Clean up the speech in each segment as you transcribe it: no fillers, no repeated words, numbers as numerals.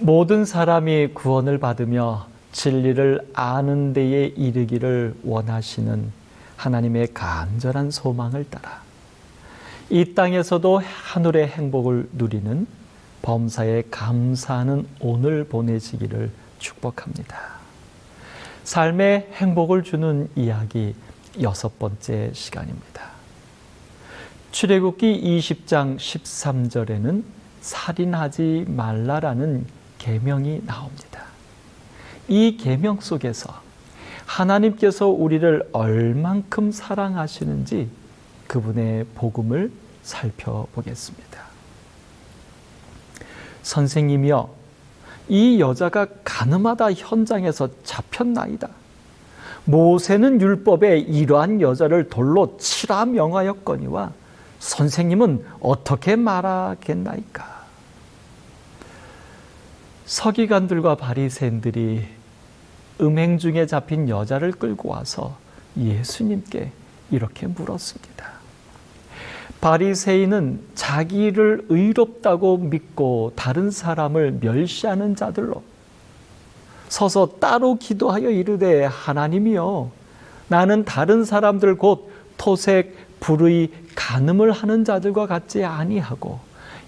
모든 사람이 구원을 받으며 진리를 아는 데에 이르기를 원하시는 하나님의 간절한 소망을 따라 이 땅에서도 하늘의 행복을 누리는 범사에 감사하는 오늘 보내시기를 축복합니다. 삶의 행복을 주는 이야기 6번째 시간입니다. 출애굽기 20장 13절에는 살인하지 말라라는 계명이 나옵니다. 이 계명 속에서 하나님께서 우리를 얼만큼 사랑하시는지 그분의 복음을 살펴보겠습니다. 선생님이여, 이 여자가 가늠하다 현장에서 잡혔나이다. 모세는 율법에 이러한 여자를 돌로 치라 명하였거니와 선생님은 어떻게 말하겠나이까? 서기관들과 바리새인들이 음행 중에 잡힌 여자를 끌고 와서 예수님께 이렇게 물었습니다. 바리새인은 자기를 의롭다고 믿고 다른 사람을 멸시하는 자들로 서서 따로 기도하여 이르되, 하나님이여, 나는 다른 사람들 곧 토색, 불의, 간음을 하는 자들과 같지 아니하고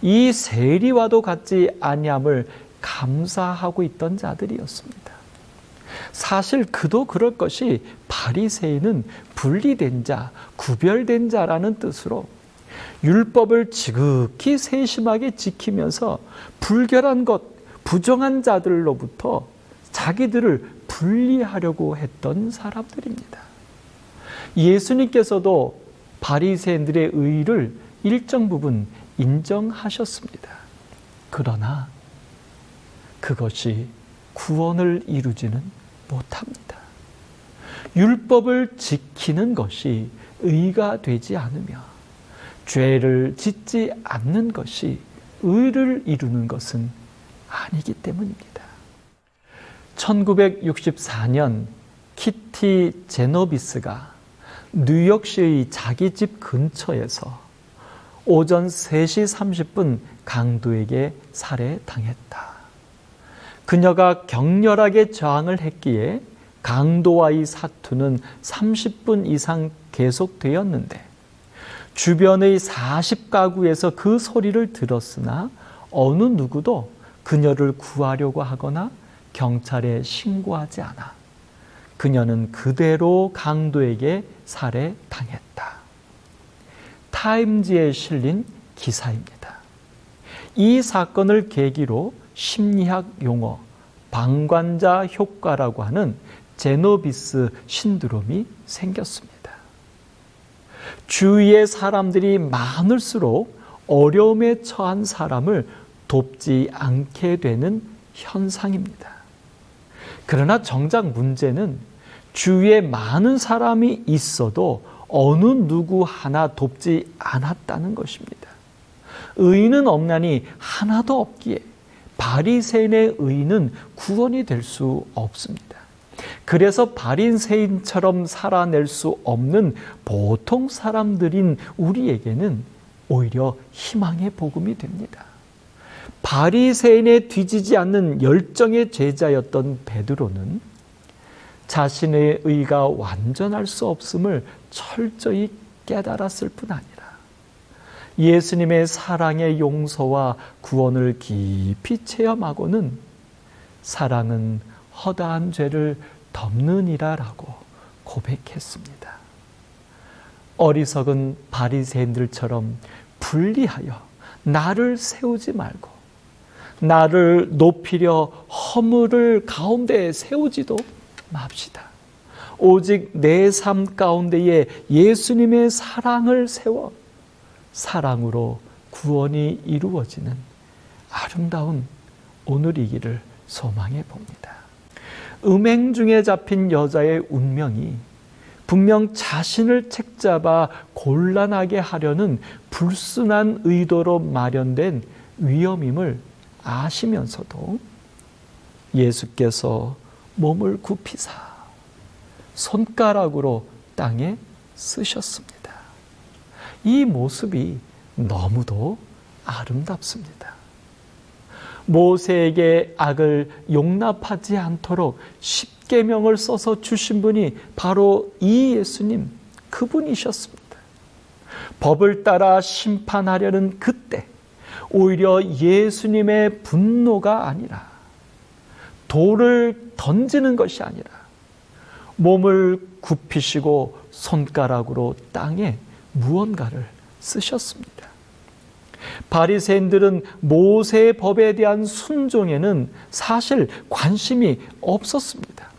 이 세리와도 같지 아니함을 감사하고 있던 자들이었습니다. 사실 그도 그럴 것이 바리새인은 분리된 자, 구별된 자라는 뜻으로 율법을 지극히 세심하게 지키면서 불결한 것, 부정한 자들로부터 자기들을 분리하려고 했던 사람들입니다. 예수님께서도 바리새인들의 의를 일정 부분 인정하셨습니다. 그러나 그것이 구원을 이루지는 못합니다. 율법을 지키는 것이 의가 되지 않으며 죄를 짓지 않는 것이 의를 이루는 것은 아니기 때문입니다. 1964년 키티 제노비스가 뉴욕시의 자기 집 근처에서 오전 3시 30분 강도에게 살해당했다. 그녀가 격렬하게 저항을 했기에 강도와의 사투는 30분 이상 계속되었는데 주변의 40가구에서 그 소리를 들었으나 어느 누구도 그녀를 구하려고 하거나 경찰에 신고하지 않아 그녀는 그대로 강도에게 살해당했다. 타임지에 실린 기사입니다. 이 사건을 계기로 심리학 용어 방관자 효과라고 하는 제노비스 신드롬이 생겼습니다. 주위의 사람들이 많을수록 어려움에 처한 사람을 돕지 않게 되는 현상입니다. 그러나 정작 문제는 주위에 많은 사람이 있어도 어느 누구 하나 돕지 않았다는 것입니다. 의인은 없나니 하나도 없기에 바리새인의 의인은 구원이 될 수 없습니다. 그래서 바리새인처럼 살아낼 수 없는 보통 사람들인 우리에게는 오히려 희망의 복음이 됩니다. 바리새인에 뒤지지 않는 열정의 제자였던 베드로는 자신의 의가 완전할 수 없음을 철저히 깨달았을 뿐 아니라 예수님의 사랑의 용서와 구원을 깊이 체험하고는 사랑은 허다한 죄를 덮느니라라고 고백했습니다. 어리석은 바리새인들처럼 분리하여 나를 세우지 말고 나를 높이려 허물을 가운데에 세우지도 맙시다. 오직 내 삶 가운데에 예수님의 사랑을 세워 사랑으로 구원이 이루어지는 아름다운 오늘이기를 소망해 봅니다. 음행 중에 잡힌 여자의 운명이 분명 자신을 책잡아 곤란하게 하려는 불순한 의도로 마련된 위험임을 아시면서도 예수께서 몸을 굽히사 손가락으로 땅에 쓰셨습니다. 이 모습이 너무도 아름답습니다. 모세에게 악을 용납하지 않도록 십계명을 써서 주신 분이 바로 이 예수님, 그분이셨습니다. 법을 따라 심판하려는 그때 오히려 예수님의 분노가 아니라, 돌을 던지는 것이 아니라 몸을 굽히시고 손가락으로 땅에 무언가를 쓰셨습니다. 바리새인들은 모세의 법에 대한 순종에는 사실 관심이 없었습니다.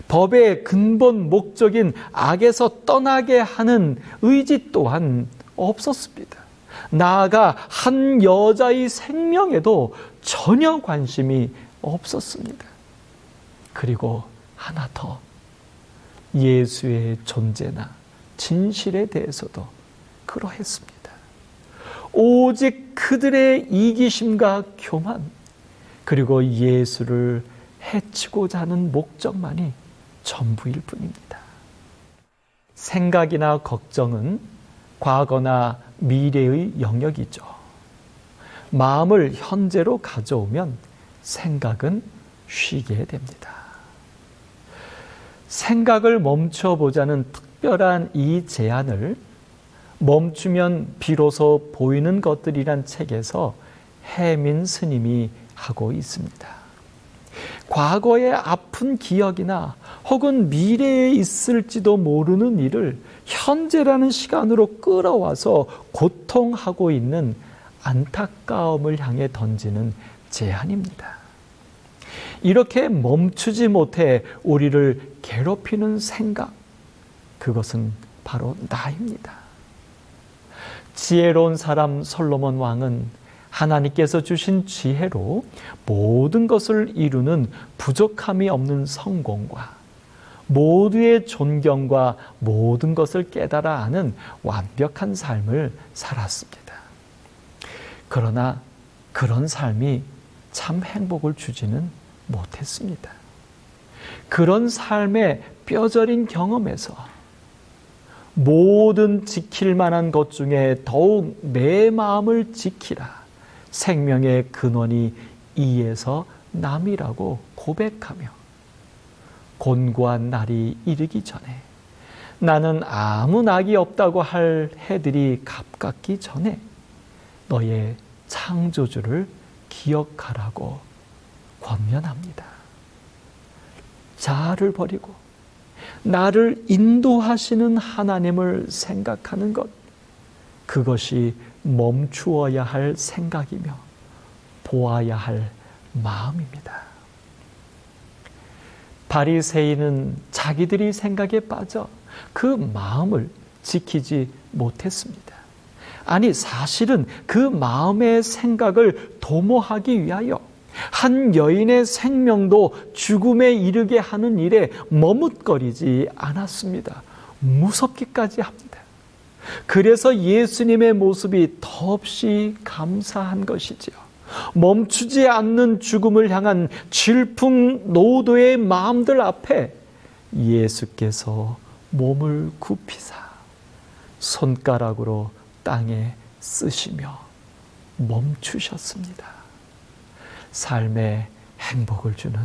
법의 근본 목적인 악에서 떠나게 하는 의지 또한 없었습니다. 나아가 한 여자의 생명에도 전혀 관심이 없었습니다. 그리고 하나 더, 예수의 존재나 진실에 대해서도 그러했습니다. 오직 그들의 이기심과 교만, 그리고 예수를 해치고자 하는 목적만이 전부일 뿐입니다. 생각이나 걱정은 과거나 미래의 영역이죠. 마음을 현재로 가져오면 생각은 쉬게 됩니다. 생각을 멈춰보자는 특별한 이 제안을 멈추면 비로소 보이는 것들이란 책에서 해민 스님이 하고 있습니다. 과거의 아픈 기억이나 혹은 미래에 있을지도 모르는 일을 현재라는 시간으로 끌어와서 고통하고 있는 안타까움을 향해 던지는 제안입니다. 이렇게 멈추지 못해 우리를 괴롭히는 생각, 그것은 바로 나입니다. 지혜로운 사람 솔로몬 왕은 하나님께서 주신 지혜로 모든 것을 이루는 부족함이 없는 성공과 모두의 존경과 모든 것을 깨달아 아는 완벽한 삶을 살았습니다. 그러나 그런 삶이 참 행복을 주지는 못했습니다. 그런 삶의 뼈저린 경험에서 모든 지킬 만한 것 중에 더욱 내 마음을 지키라, 생명의 근원이 이에서 남이라고 고백하며 곤고한 날이 이르기 전에, 나는 아무 낙이 없다고 할 해들이 가깝기 전에 너의 창조주를 기억하라고 권면합니다. 자아를 버리고 나를 인도하시는 하나님을 생각하는 것, 그것이 멈추어야 할 생각이며 보아야 할 마음입니다. 바리새인은 자기들이 생각에 빠져 그 마음을 지키지 못했습니다. 아니, 사실은 그 마음의 생각을 도모하기 위하여 한 여인의 생명도 죽음에 이르게 하는 일에 머뭇거리지 않았습니다. 무섭기까지 합니다. 그래서 예수님의 모습이 더없이 감사한 것이지요. 멈추지 않는 죽음을 향한 질풍노도의 마음들 앞에 예수께서 몸을 굽히사 손가락으로 땅에 쓰시며 멈추셨습니다. 삶에 행복을 주는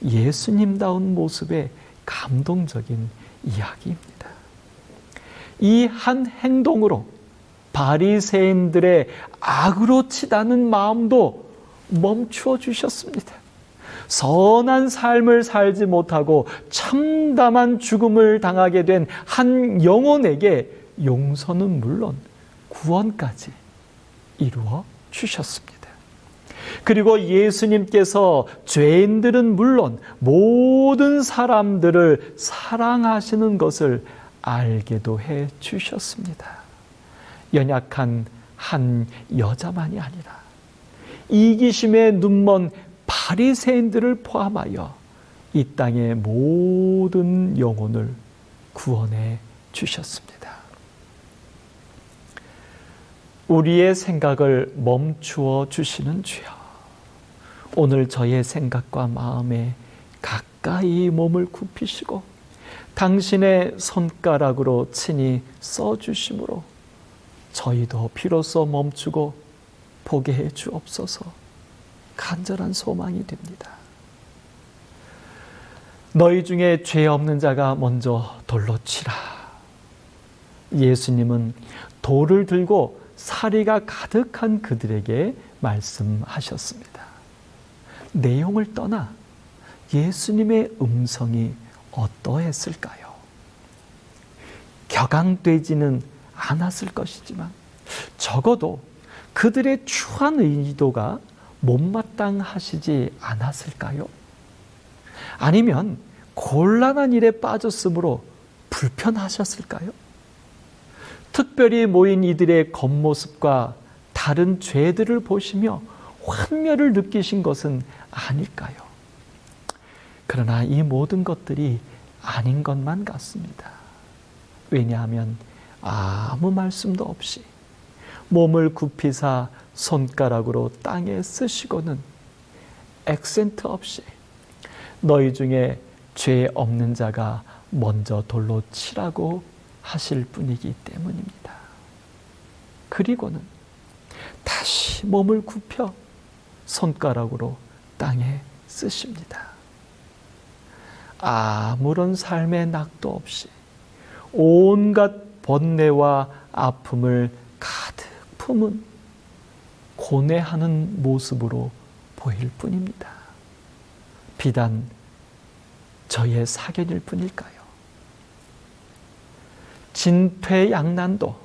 예수님다운 모습의 감동적인 이야기입니다. 이 한 행동으로 바리새인들의 악으로 치닫는 마음도 멈추어 주셨습니다. 선한 삶을 살지 못하고 참담한 죽음을 당하게 된 한 영혼에게 용서는 물론 구원까지 이루어 주셨습니다. 그리고 예수님께서 죄인들은 물론 모든 사람들을 사랑하시는 것을 알게도 해 주셨습니다. 연약한 한 여자만이 아니라 이기심에 눈먼 바리새인들을 포함하여 이 땅의 모든 영혼을 구원해 주셨습니다. 우리의 생각을 멈추어 주시는 주여, 오늘 저의 생각과 마음에 가까이 몸을 굽히시고 당신의 손가락으로 친히 써주심으로 저희도 비로소 멈추고 보게 해 주옵소서. 간절한 소망이 됩니다. 너희 중에 죄 없는 자가 먼저 돌로 치라. 예수님은 돌을 들고 사리가 가득한 그들에게 말씀하셨습니다. 내용을 떠나 예수님의 음성이 어떠했을까요? 격앙되지는 않았을 것이지만 적어도 그들의 추한 의도가 못마땅하시지 않았을까요? 아니면 곤란한 일에 빠졌으므로 불편하셨을까요? 특별히 모인 이들의 겉모습과 다른 죄들을 보시며 환멸을 느끼신 것은 아닐까요? 그러나 이 모든 것들이 아닌 것만 같습니다. 왜냐하면 아무 말씀도 없이 몸을 굽히사 손가락으로 땅에 쓰시고는 액센트 없이 너희 중에 죄 없는 자가 먼저 돌로 치라고 하실 분이기 때문입니다. 그리고는 다시 몸을 굽혀 손가락으로 땅에 쓰십니다. 아무런 삶의 낙도 없이 온갖 번뇌와 아픔을 가득 품은 고뇌하는 모습으로 보일 뿐입니다. 비단 저의 사견일 뿐일까요? 진퇴양난도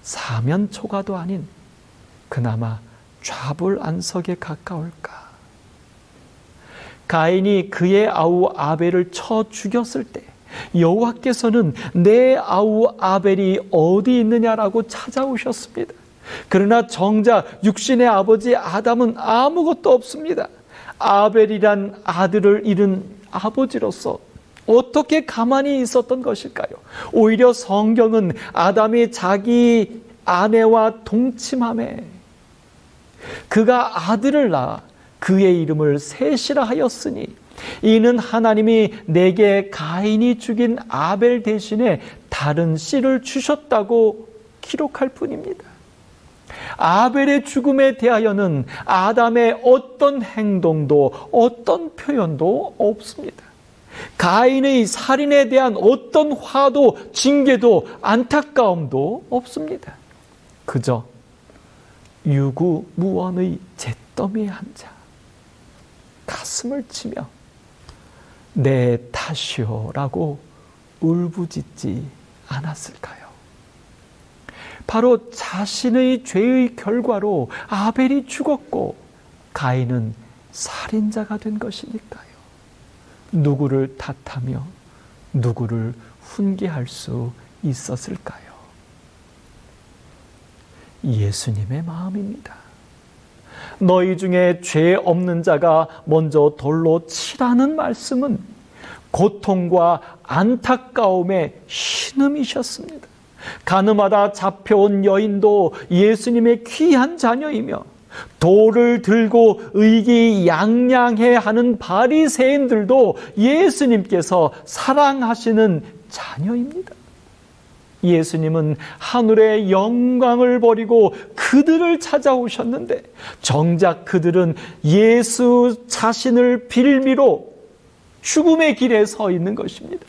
사면초가도 아닌 그나마 좌불안석에 가까울까? 가인이 그의 아우 아벨을 쳐 죽였을 때 여호와께서는 내 아우 아벨이 어디 있느냐라고 찾아오셨습니다. 그러나 정작 육신의 아버지 아담은 아무것도 없습니다. 아벨이란 아들을 잃은 아버지로서 어떻게 가만히 있었던 것일까요? 오히려 성경은 아담이 자기 아내와 동침함에 그가 아들을 낳아 그의 이름을 셋이라 하였으니 이는 하나님이 내게 가인이 죽인 아벨 대신에 다른 씨를 주셨다고 기록할 뿐입니다. 아벨의 죽음에 대하여는 아담의 어떤 행동도 어떤 표현도 없습니다. 가인의 살인에 대한 어떤 화도 징계도 안타까움도 없습니다. 그저 유구무원의 잿더미에 앉아 가슴을 치며 내 탓이오라고 울부짖지 않았을까요? 바로 자신의 죄의 결과로 아벨이 죽었고 가인은 살인자가 된 것이니까요. 누구를 탓하며 누구를 훈계할 수 있었을까요? 예수님의 마음입니다. 너희 중에 죄 없는 자가 먼저 돌로 치라는 말씀은 고통과 안타까움의 신음이셨습니다. 가늠하다 잡혀온 여인도 예수님의 귀한 자녀이며 돌을 들고 의기양양해하는 바리새인들도 예수님께서 사랑하시는 자녀입니다. 예수님은 하늘의 영광을 버리고 그들을 찾아오셨는데 정작 그들은 예수 자신을 빌미로 죽음의 길에 서 있는 것입니다.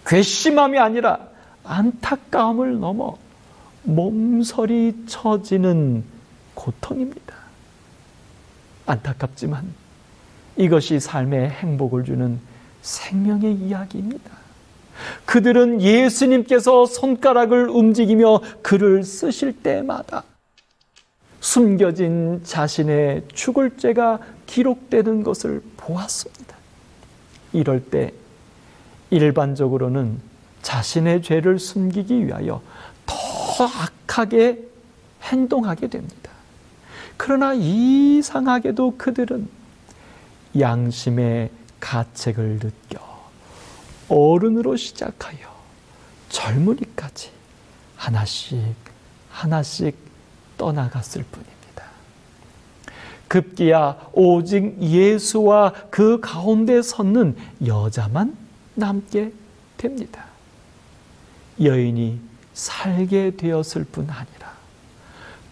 괘씸함이 아니라 안타까움을 넘어 몸서리 쳐지는 고통입니다. 안타깝지만 이것이 삶의 행복을 주는 생명의 이야기입니다. 그들은 예수님께서 손가락을 움직이며 글을 쓰실 때마다 숨겨진 자신의 죽을 죄가 기록되는 것을 보았습니다. 이럴 때 일반적으로는 자신의 죄를 숨기기 위하여 더 악하게 행동하게 됩니다. 그러나 이상하게도 그들은 양심의 가책을 느껴 어른으로 시작하여 젊은이까지 하나씩 하나씩 떠나갔을 뿐입니다. 급기야 오직 예수와 그 가운데 섰는 여자만 남게 됩니다. 여인이 살게 되었을 뿐 아니라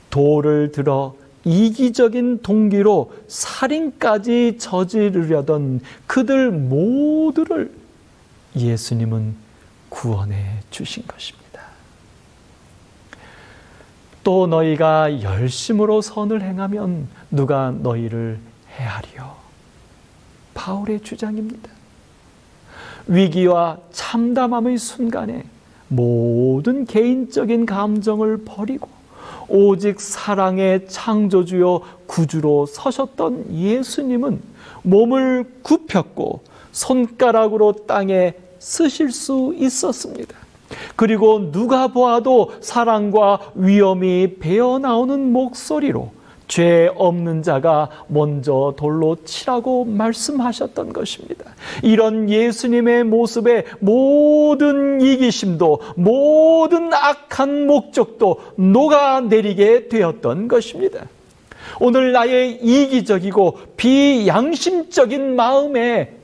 돌을 들어 이기적인 동기로 살인까지 저지르려던 그들 모두를 예수님은 구원해 주신 것입니다. 또 너희가 열심으로 선을 행하면 누가 너희를 해하리요? 바울의 주장입니다. 위기와 참담함의 순간에 모든 개인적인 감정을 버리고 오직 사랑의 창조주요 구주로 서셨던 예수님은 몸을 굽혔고 손가락으로 땅에 쓰실 수 있었습니다. 그리고 누가 보아도 사랑과 위엄이 배어나오는 목소리로 죄 없는 자가 먼저 돌로 치라고 말씀하셨던 것입니다. 이런 예수님의 모습에 모든 이기심도 모든 악한 목적도 녹아내리게 되었던 것입니다. 오늘 나의 이기적이고 비양심적인 마음에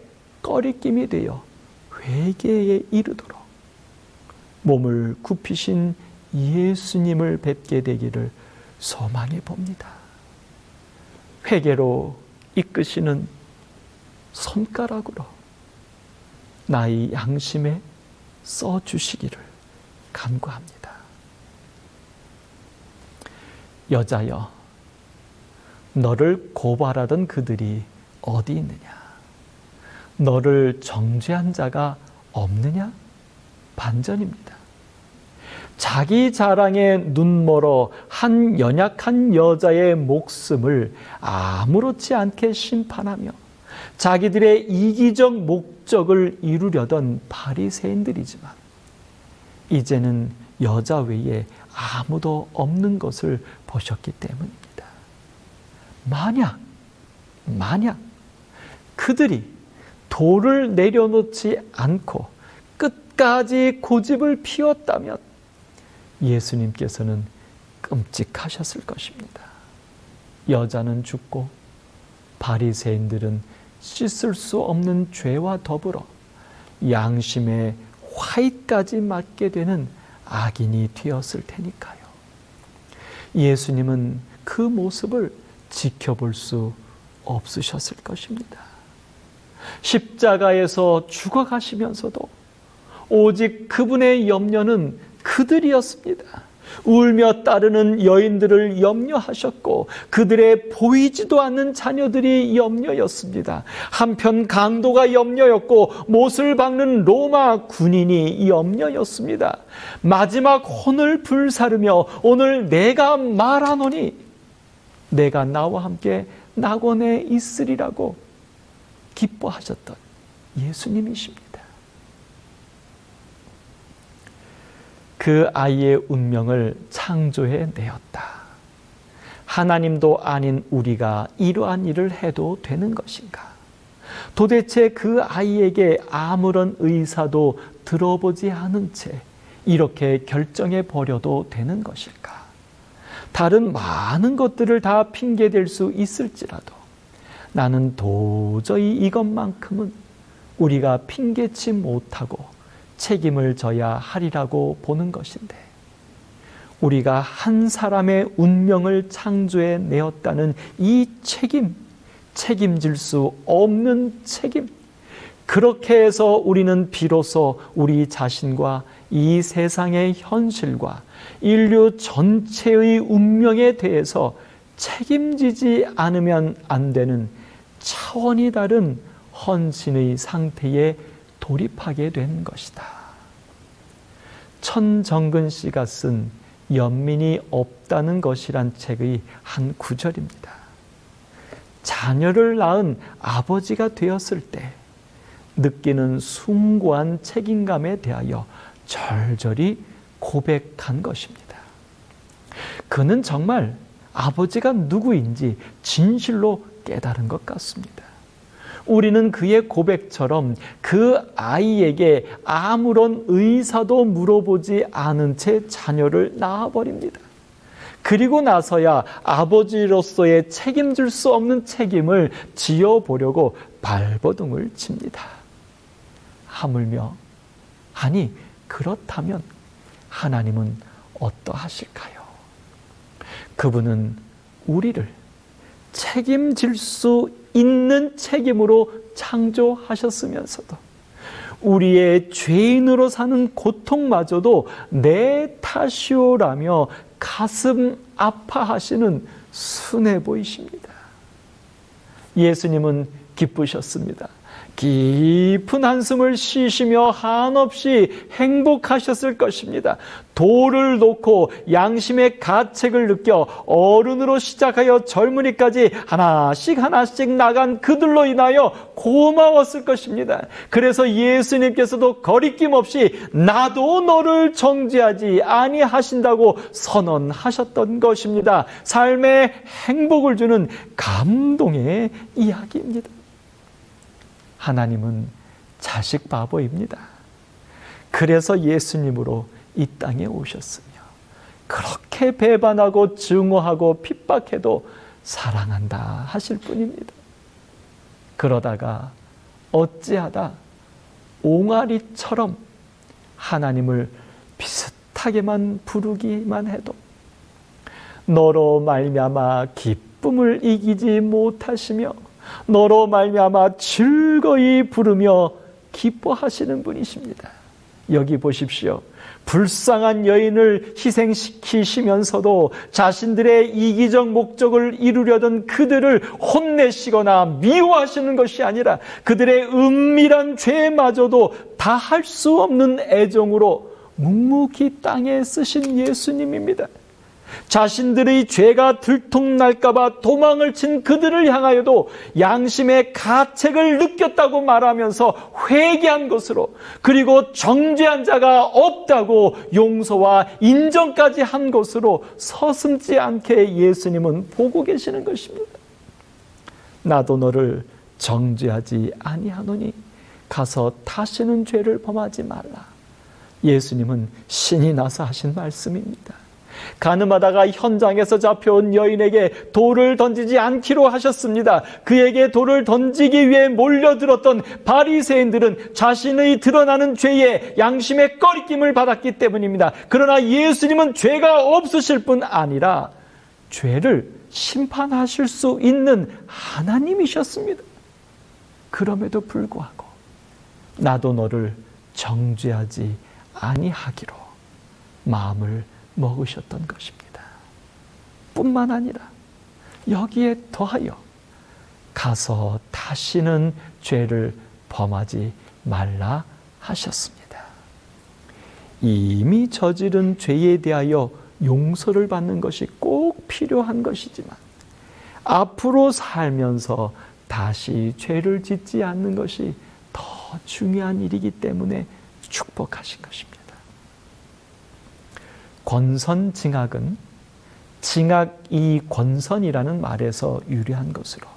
꺼리낌이 되어 회개에 이르도록 몸을 굽히신 예수님을 뵙게 되기를 소망해 봅니다. 회개로 이끄시는 손가락으로 나의 양심에 써주시기를 간구합니다. 여자여, 너를 고발하던 그들이 어디 있느냐? 너를 정죄한 자가 없느냐? 반전입니다. 자기 자랑에 눈멀어 한 연약한 여자의 목숨을 아무렇지 않게 심판하며 자기들의 이기적 목적을 이루려던 바리새인들이지만 이제는 여자 외에 아무도 없는 것을 보셨기 때문입니다. 만약 그들이 돌을 내려놓지 않고 끝까지 고집을 피웠다면 예수님께서는 끔찍하셨을 것입니다. 여자는 죽고 바리새인들은 씻을 수 없는 죄와 더불어 양심의 화의까지 맞게 되는 악인이 되었을 테니까요. 예수님은 그 모습을 지켜볼 수 없으셨을 것입니다. 십자가에서 죽어가시면서도 오직 그분의 염려는 그들이었습니다. 울며 따르는 여인들을 염려하셨고 그들의 보이지도 않는 자녀들이 염려였습니다. 한편 강도가 염려였고 못을 박는 로마 군인이 염려였습니다. 마지막 혼을 불사르며 오늘 내가 말하노니 내가 나와 함께 낙원에 있으리라고 기뻐하셨던 예수님이십니다. 그 아이의 운명을 창조해 내었다. 하나님도 아닌 우리가 이러한 일을 해도 되는 것인가? 도대체 그 아이에게 아무런 의사도 들어보지 않은 채 이렇게 결정해 버려도 되는 것일까? 다른 많은 것들을 다 핑계댈 수 있을지라도 나는 도저히 이것만큼은 우리가 핑계치 못하고 책임을 져야 하리라고 보는 것인데, 우리가 한 사람의 운명을 창조해 내었다는 이 책임질 수 없는 책임, 그렇게 해서 우리는 비로소 우리 자신과 이 세상의 현실과 인류 전체의 운명에 대해서 책임지지 않으면 안 되는 차원이 다른 헌신의 상태에 돌입하게 된 것이다. 천정근 씨가 쓴 연민이 없다는 것이란 책의 한 구절입니다. 자녀를 낳은 아버지가 되었을 때 느끼는 숭고한 책임감에 대하여 절절히 고백한 것입니다. 그는 정말 아버지가 누구인지 진실로 깨달은 것 같습니다. 우리는 그의 고백처럼 그 아이에게 아무런 의사도 물어보지 않은 채 자녀를 낳아버립니다. 그리고 나서야 아버지로서의 책임질 수 없는 책임을 지어보려고 발버둥을 칩니다. 하물며, 아니 그렇다면 하나님은 어떠하실까요? 그분은 우리를 책임질 수 있는 책임으로 창조하셨으면서도 우리의 죄인으로 사는 고통마저도 내 탓이오라며 가슴 아파하시는 순해 보이십니다. 예수님은 기쁘셨습니다. 깊은 한숨을 쉬시며 한없이 행복하셨을 것입니다. 돌을 놓고 양심의 가책을 느껴 어른으로 시작하여 젊은이까지 하나씩 나간 그들로 인하여 고마웠을 것입니다. 그래서 예수님께서도 거리낌 없이 나도 너를 정죄하지 아니하신다고 선언하셨던 것입니다. 삶에 행복을 주는 감동의 이야기입니다. 하나님은 자식 바보입니다. 그래서 예수님으로 이 땅에 오셨으며 그렇게 배반하고 증오하고 핍박해도 사랑한다 하실 뿐입니다. 그러다가 어찌하다 옹알이처럼 하나님을 비슷하게만 부르기만 해도 너로 말미암아 기쁨을 이기지 못하시며 너로 말미암아 즐거이 부르며 기뻐하시는 분이십니다. 여기 보십시오. 불쌍한 여인을 희생시키시면서도 자신들의 이기적 목적을 이루려던 그들을 혼내시거나 미워하시는 것이 아니라 그들의 은밀한 죄마저도 다할 수 없는 애정으로 묵묵히 땅에 쓰신 예수님입니다. 자신들의 죄가 들통날까봐 도망을 친 그들을 향하여도 양심의 가책을 느꼈다고 말하면서 회개한 것으로, 그리고 정죄한 자가 없다고 용서와 인정까지 한 것으로 서슴지 않게 예수님은 보고 계시는 것입니다. 나도 너를 정죄하지 아니하노니 가서 다시는 죄를 범하지 말라. 예수님은 신이 나서 하신 말씀입니다. 가늠하다가 현장에서 잡혀온 여인에게 돌을 던지지 않기로 하셨습니다. 그에게 돌을 던지기 위해 몰려들었던 바리새인들은 자신의 드러나는 죄에 양심의 꺼리낌을 받았기 때문입니다. 그러나 예수님은 죄가 없으실 뿐 아니라 죄를 심판하실 수 있는 하나님이셨습니다. 그럼에도 불구하고 나도 너를 정죄하지 아니하기로 마음을 먹으셨던 것입니다. 뿐만 아니라 여기에 더하여 가서 다시는 죄를 범하지 말라 하셨습니다. 이미 저지른 죄에 대하여 용서를 받는 것이 꼭 필요한 것이지만 앞으로 살면서 다시 죄를 짓지 않는 것이 더 중요한 일이기 때문에 축복하신 것입니다. 권선징악은 징악이 권선이라는 말에서 유래한 것으로,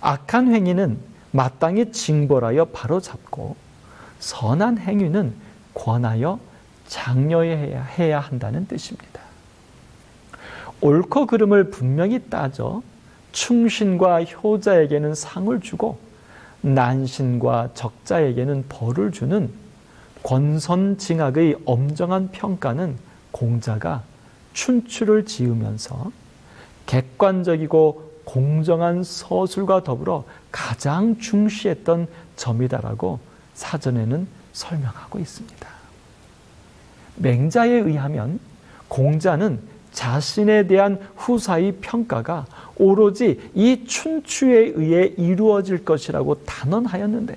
악한 행위는 마땅히 징벌하여 바로잡고 선한 행위는 권하여 장려해야 한다는 뜻입니다. 옳고 그름을 분명히 따져 충신과 효자에게는 상을 주고 난신과 적자에게는 벌을 주는 권선징악의 엄정한 평가는 공자가 춘추를 지으면서 객관적이고 공정한 서술과 더불어 가장 중시했던 점이다라고 사전에는 설명하고 있습니다. 맹자에 의하면 공자는 자신에 대한 후사의 평가가 오로지 이 춘추에 의해 이루어질 것이라고 단언하였는데,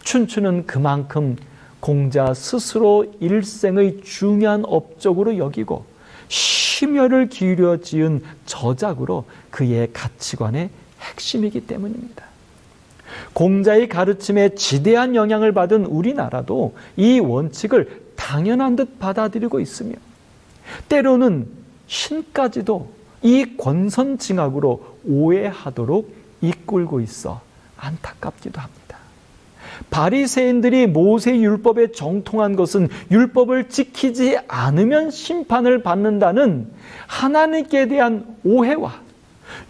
춘추는 그만큼 공자 스스로 일생의 중요한 업적으로 여기고 심혈을 기울여 지은 저작으로 그의 가치관의 핵심이기 때문입니다. 공자의 가르침에 지대한 영향을 받은 우리나라도 이 원칙을 당연한 듯 받아들이고 있으며, 때로는 신까지도 이 권선징악으로 오해하도록 이끌고 있어 안타깝기도 합니다. 바리새인들이 모세 율법에 정통한 것은 율법을 지키지 않으면 심판을 받는다는 하나님께 대한 오해와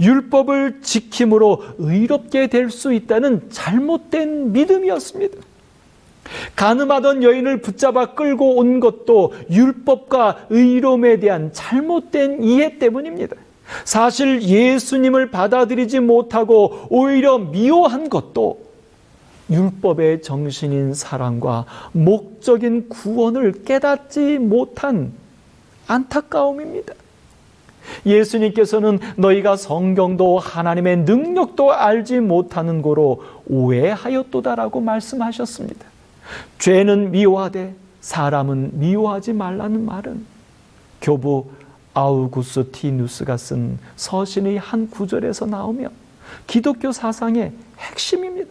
율법을 지킴으로 의롭게 될 수 있다는 잘못된 믿음이었습니다. 간음하던 여인을 붙잡아 끌고 온 것도 율법과 의로움에 대한 잘못된 이해 때문입니다. 사실 예수님을 받아들이지 못하고 오히려 미워한 것도 율법의 정신인 사랑과 목적인 구원을 깨닫지 못한 안타까움입니다. 예수님께서는 너희가 성경도 하나님의 능력도 알지 못하는 고로 오해하였도다라고 말씀하셨습니다. 죄는 미워하되 사람은 미워하지 말라는 말은 교부 아우구스티누스가 쓴 서신의 한 구절에서 나오며 기독교 사상의 핵심입니다.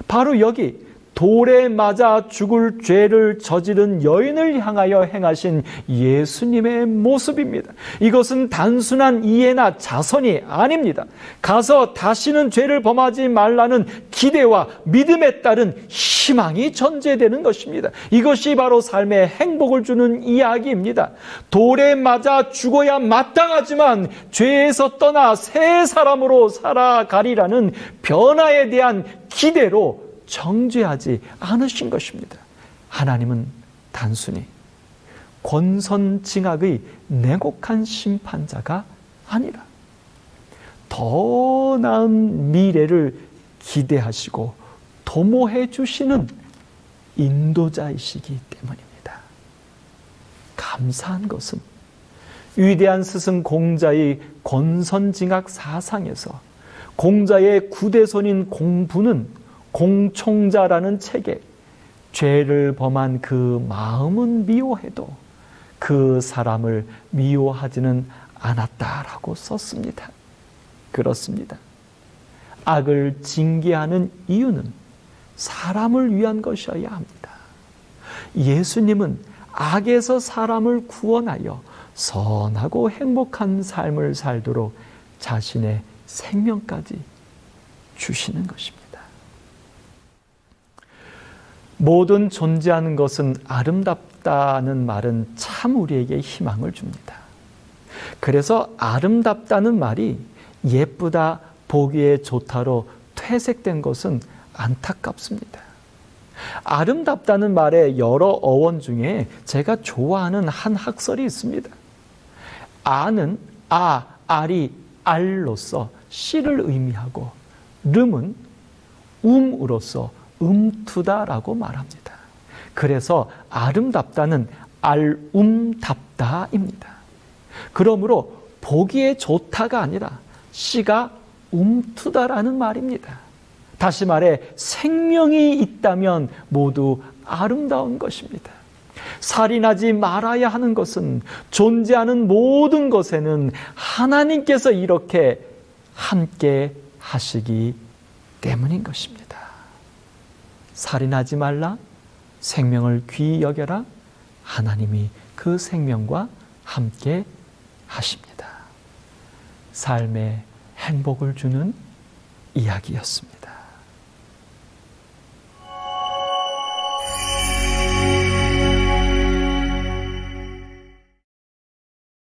바로 여기 돌에 맞아 죽을 죄를 저지른 여인을 향하여 행하신 예수님의 모습입니다. 이것은 단순한 이해나 자선이 아닙니다. 가서 다시는 죄를 범하지 말라는 기대와 믿음에 따른 희망이 전제되는 것입니다. 이것이 바로 삶의 행복을 주는 이야기입니다. 돌에 맞아 죽어야 마땅하지만 죄에서 떠나 새 사람으로 살아가리라는 변화에 대한 기대로 정죄하지 않으신 것입니다. 하나님은 단순히 권선징악의 냉혹한 심판자가 아니라 더 나은 미래를 기대하시고 도모해 주시는 인도자이시기 때문입니다. 감사한 것은 위대한 스승 공자의 권선징악 사상에서 공자의 구대손인 공부는 공총자라는 책에 죄를 범한 그 마음은 미워해도 그 사람을 미워하지는 않았다라고 썼습니다. 그렇습니다. 악을 징계하는 이유는 사람을 위한 것이어야 합니다. 예수님은 악에서 사람을 구원하여 선하고 행복한 삶을 살도록 자신의 생명까지 주시는 것입니다. 모든 존재하는 것은 아름답다는 말은 참 우리에게 희망을 줍니다. 그래서 아름답다는 말이 예쁘다, 보기에 좋다로 퇴색된 것은 안타깝습니다. 아름답다는 말의 여러 어원 중에 제가 좋아하는 한 학설이 있습니다. 아는 알이 알로서 씨를 의미하고 름은 음으로서 음투다라고 말합니다. 그래서 아름답다는 알음답다입니다. 그러므로 보기에 좋다가 아니라 씨가 음투다라는 말입니다. 다시 말해 생명이 있다면 모두 아름다운 것입니다. 살인하지 말아야 하는 것은 존재하는 모든 것에는 하나님께서 이렇게 함께 하시기 때문인 것입니다. 살인하지 말라, 생명을 귀히 여겨라, 하나님이 그 생명과 함께 하십니다. 삶의 행복을 주는 이야기였습니다.